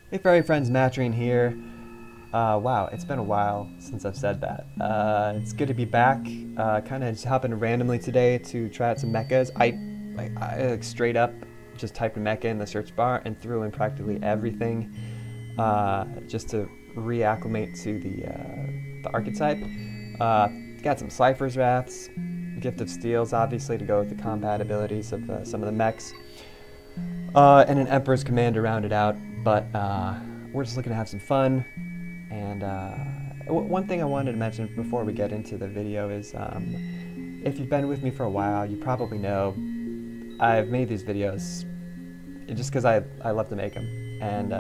Hey furry friends, Matrine here. Wow, it's been a while since I've said that. It's good to be back. Kind of just happened randomly today to try out some mechas. I straight up just typed mecha in the search bar and threw in practically everything just to reacclimate to the archetype. Got some Cypher's Wraths, Gift of Steels, obviously, to go with the combat abilities of some of the mechs. And an Emperor's Command to round it out, but we're just looking to have some fun. And one thing I wanted to mention before we get into the video is if you've been with me for a while, you probably know I've made these videos just because I love to make them. And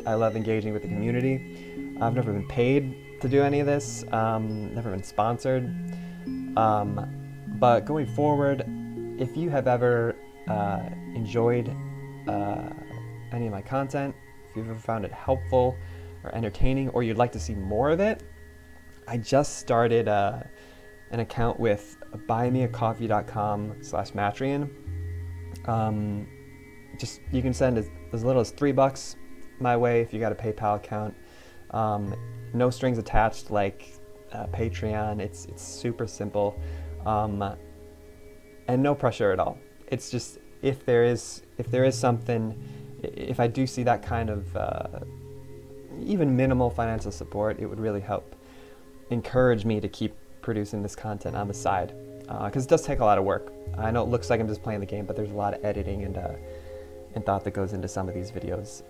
I love engaging with the community. I've never been paid to do any of this, never been sponsored. But going forward, if you have ever enjoyed any of my content, if you've ever found it helpful or entertaining, or you'd like to see more of it, I just started an account with buymeacoffee.com/Matrian. Just you can send as little as $3 my way if you got a PayPal account. No strings attached like Patreon. It's super simple, and no pressure at all. It's just if there is something, if I do see that kind of even minimal financial support, it would really help encourage me to keep producing this content on the side, because it does take a lot of work. I know it looks like I'm just playing the game, but there's a lot of editing and thought that goes into some of these videos,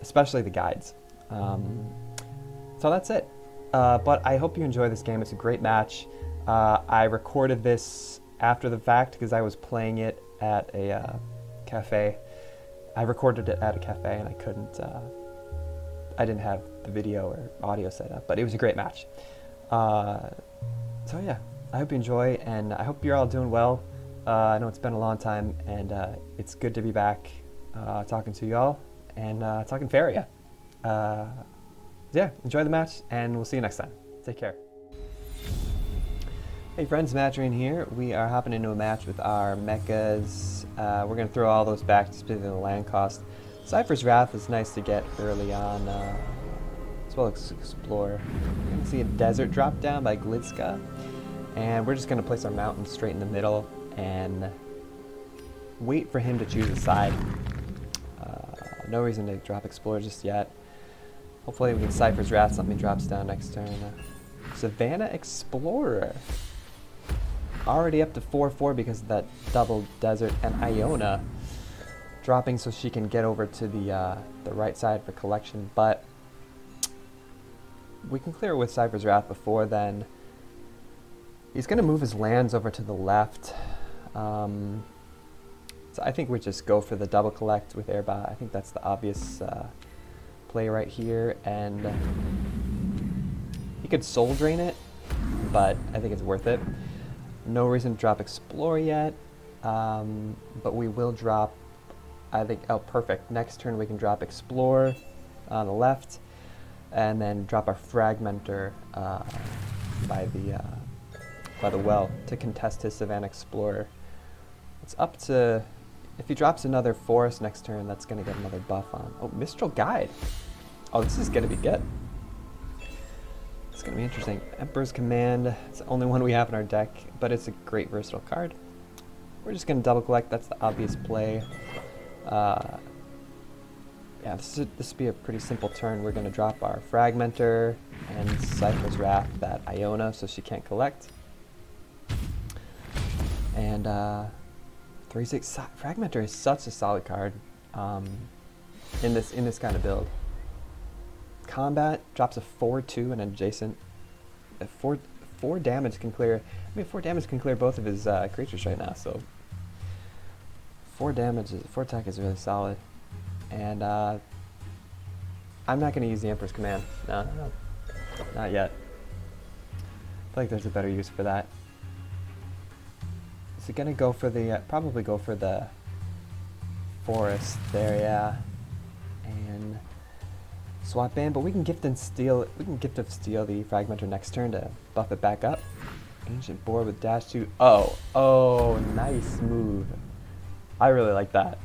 especially the guides. So that's it. But I hope you enjoy this game. It's a great match. I recorded this after the fact because I was playing it at a cafe. I recorded it at a cafe and I couldn't, I didn't have the video or audio set up, but it was a great match. So yeah, I hope you enjoy, and I hope you're all doing well. I know it's been a long time, and it's good to be back talking to y'all and talking Faeria. Yeah, enjoy the match, and we'll see you next time. Take care. Hey friends, Matrine here. We are hopping into a match with our mechas. We're going to throw all those back just because of the land cost. Cypher's Wrath is nice to get early on, as well as explore. You can see a desert drop down by Glitska, and we're just going to place our mountain straight in the middle and wait for him to choose a side. No reason to drop explore just yet. Hopefully we can Cypher's Wrath, something drops down next turn. Savannah Explorer. Already up to 4-4 because of that double desert, and Iona dropping so she can get over to the right side for collection, but we can clear with Cypher's Wrath before then. He's going to move his lands over to the left. So I think we just go for the double collect with Airbot. I think that's the obvious play right here, and he could soul drain it, but I think it's worth it. No reason to drop Explore yet, but we will drop, I think, oh perfect. Next turn we can drop Explore on the left, and then drop our Fragmenter by the well to contest his Savannah Explorer. It's up to, if he drops another Forest next turn, that's going to get another buff on. Oh, Mistral Guide. Oh, this is going to be good. It's going to be interesting. Emperor's Command. It's the only one we have in our deck, but it's a great versatile card. We're just going to double collect. That's the obvious play. Yeah, this would be a pretty simple turn. We're going to drop our Fragmenter and Cypher's Wrath that Iona so she can't collect. And 3/6 Fragmenter is such a solid card in this kind of build. Combat drops a 4/2 and adjacent. 4 damage can clear. I mean, 4 damage can clear both of his creatures right now. So 4 attack is really solid. And I'm not going to use the Emperor's Command. No, not yet. I feel like there's a better use for that. Is it going to go for the, probably go for the Forest there, yeah. And swap in, but we can Gift of Steel the Fragmenter next turn to buff it back up. Ancient Board with dash 2. Oh, nice move. I really like that.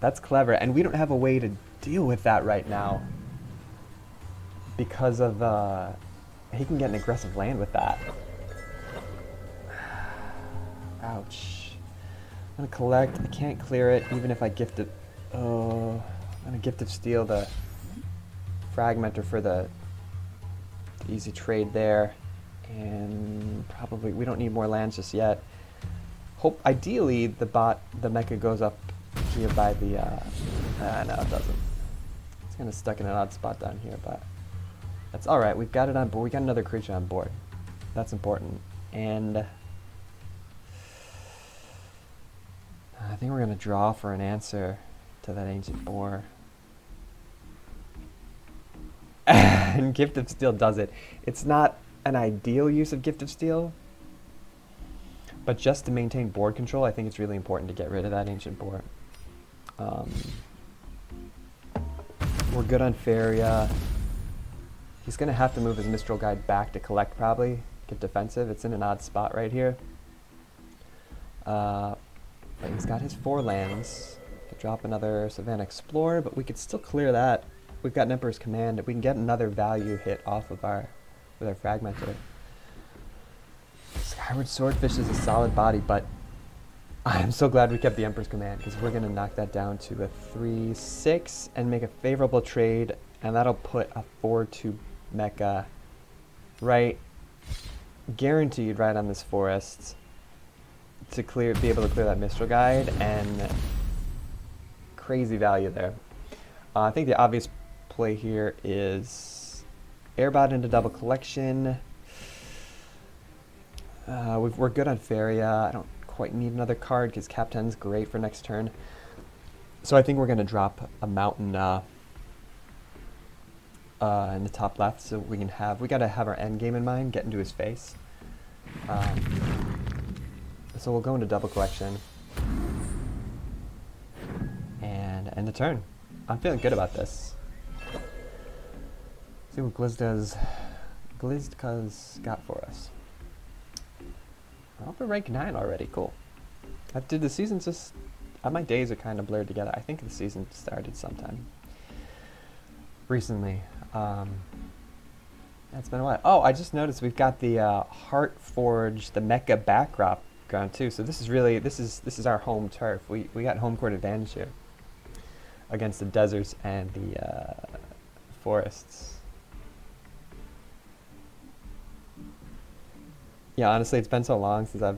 That's clever, and we don't have a way to deal with that right now because of he can get an aggressive land with that. Ouch. I'm gonna collect. I can't clear it even if I gift it. Oh, I'm gonna gift of steel the fragmenter for the easy trade there, and probably we don't need more lands just yet. Hope ideally the mecha goes up here by the. No, it doesn't. It's kind of stuck in an odd spot down here, but that's all right. We've got it on board. We got another creature on board. That's important, and I think we're gonna draw for an answer to that ancient boar. And Gift of Steel does it. It's not an ideal use of Gift of Steel, but just to maintain board control, I think it's really important to get rid of that ancient boar. We're good on Faeria. He's going to have to move his Mistral Guide back to collect, probably. Get defensive. It's in an odd spot right here. But he's got his 4 lands. Could drop another Savannah Explorer, but we could still clear that. We've got an Emperor's Command. We can get another value hit off of with our Fragmenter. Skyward Swordfish is a solid body, but I'm so glad we kept the Emperor's Command, because we're going to knock that down to a 3/6 and make a favorable trade, and that'll put a 4/2 mecha right, guaranteed right on this forest to be able to clear that Mistral Guide, and crazy value there. I think the obvious play here is Airbot into double collection. We're good on Faeria. I don't quite need another card because Cap 10's great for next turn. So I think we're going to drop a mountain in the top left, so we got to have our end game in mind, get into his face. So we'll go into double collection and end the turn. I'm feeling good about this. See what Glizka's got for us. We're rank 9 already. Cool. Did the season just? My days are kind of blurred together. I think the season started sometime recently. It's been a while. Oh, I just noticed we've got the Heart Forge, the Mecha background too. So this is our home turf. We got home court advantage here against the deserts and the forests. Yeah, honestly, it's been so long since I've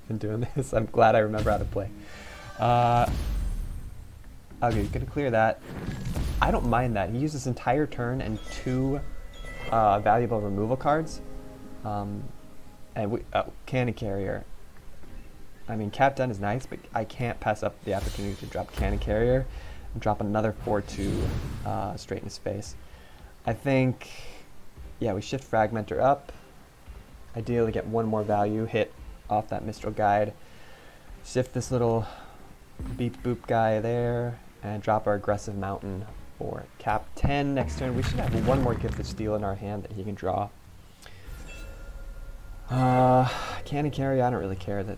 been doing this. I'm glad I remember how to play. Okay, gonna clear that. I don't mind that. He used this entire turn and 2 valuable removal cards. And Cannon Carrier. I mean, Cap 10 is nice, but I can't pass up the opportunity to drop Cannon Carrier and drop another 4/2 straight in his face. I think, yeah, we shift Fragmenter up. Ideally get 1 more value hit off that Mistral Guide. Shift this little beep boop guy there and drop our aggressive mountain for Cap 10 next turn. We should have 1 more Gift of Steel in our hand that he can draw. Cannon Carry, I don't really care that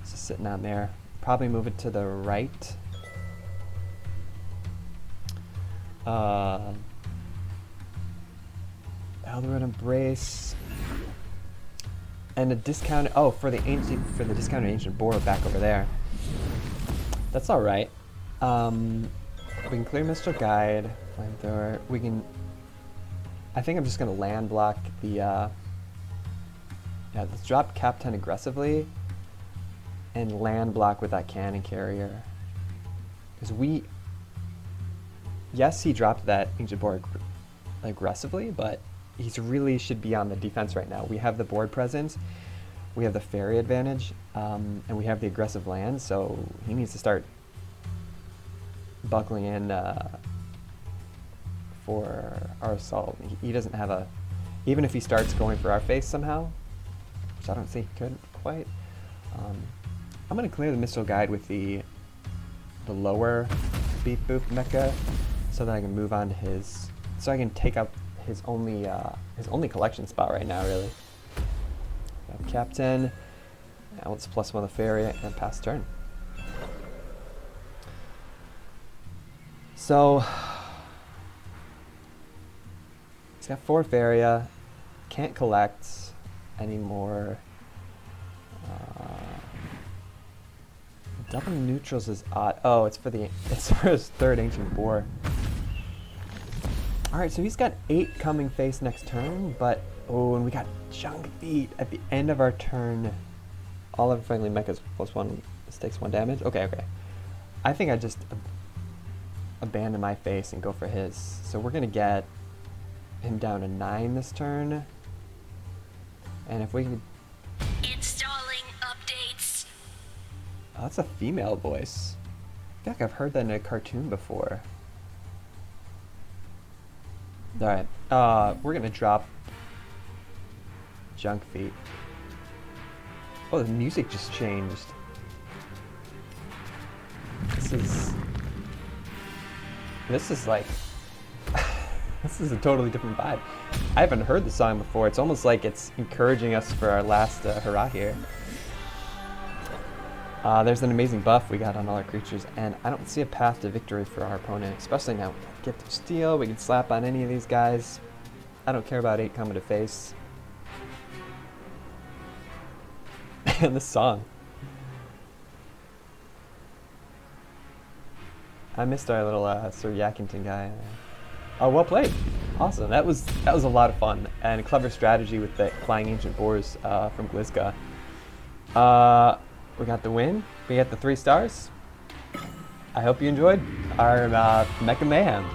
it's just sitting on there. Probably move it to the right. Eldred Embrace. And a discount. Oh, for the discounted ancient boar back over there. That's all right. We can clear Mistral Guide, Flamethrower. We can. I think I'm just gonna land block the. Yeah, let's drop Cap 10 aggressively, and land block with that Cannon Carrier. Because yes, he dropped that ancient boar aggressively, but he really should be on the defense right now. We have the board presence, we have the Faeria advantage, and we have the aggressive land, so he needs to start buckling in for our assault. He doesn't have even if he starts going for our face somehow, which I don't think he could quite, I'm going to clear the Mistral Guide with the lower Beep Boop Mecha so that I can move on to so I can take up his only collection spot right now, really. Captain. Now let's +1 the Faeria and pass turn. So he's got 4 Faeria, can't collect anymore. Double neutrals is odd. Oh, it's for his 3rd Ancient Boar. Alright, so he's got 8 coming face next turn, but oh, and we got Junk Feet at the end of our turn. All of our friendly mechas +1, this takes 1 damage. Okay. I think I just abandon my face and go for his. So we're gonna get him down to 9 this turn. And if we could... Installing updates. Oh, that's a female voice. I feel like I've heard that in a cartoon before. Alright, we're gonna drop Junk Feet. Oh, the music just changed. This is like... this is a totally different vibe. I haven't heard the song before. It's almost like it's encouraging us for our last hurrah here. There's an amazing buff we got on all our creatures, and I don't see a path to victory for our opponent, especially now. Get to steal, we can slap on any of these guys. I don't care about 8 coming to face. And the song. I missed our little Sir Yakington guy. Oh, well played. Awesome. That was a lot of fun and a clever strategy with the Flying Ancient Boars from Glizka. We got the win. We got the 3 stars. I hope you enjoyed our Mecha Mayhem.